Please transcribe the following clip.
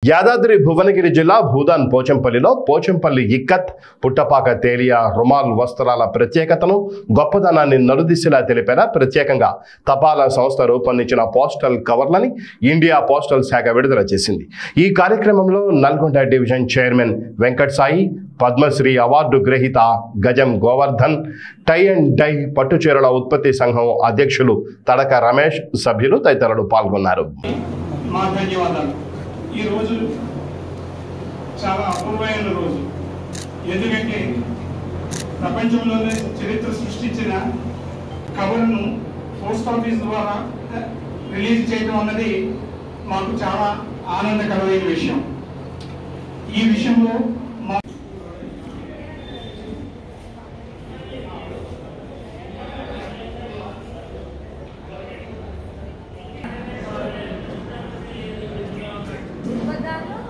యాదాద్రి భువనగిరి జిల్లా భూదాన్ పోచంపల్లిలో పోచంపల్లి ఇక్కత్ పుట్టపాక తేలియా రుమాల్ వస్త్రాల ప్రత్యేకతను గొప్పదనాన్ని నలుదిశలా తెలిపేలా ప్రత్యేకంగా తపాలా సంస్థ రూపొందించిన పోస్టల్ కవర్లని ఇండియా పోస్టల్ శాఖ విడుదల చేసింది। ఈ కార్యక్రమంలో Nalgonda division chairman Venkat Sai, Padmashri award గ్రహీత Gajam Govardhan, tie and dye పట్టుచీరల ఉత్పత్తి సంఘం అధ్యక్షులు తడక రమేష్, సభ్యులు తదితరులు పాల్గొన్నారు। ఈ రోజు చాలా అపూర్వమైన రోజు, ఎందుకంటే ప్రపంచంలోనే చరిత్ర సృష్టించిన కవర్ను పోస్ట్ ఆఫీస్ ద్వారా రిలీజ్ చేయడం అన్నది మాకు చాలా ఆనందకరమైన విషయం। ఈ విషయంలో But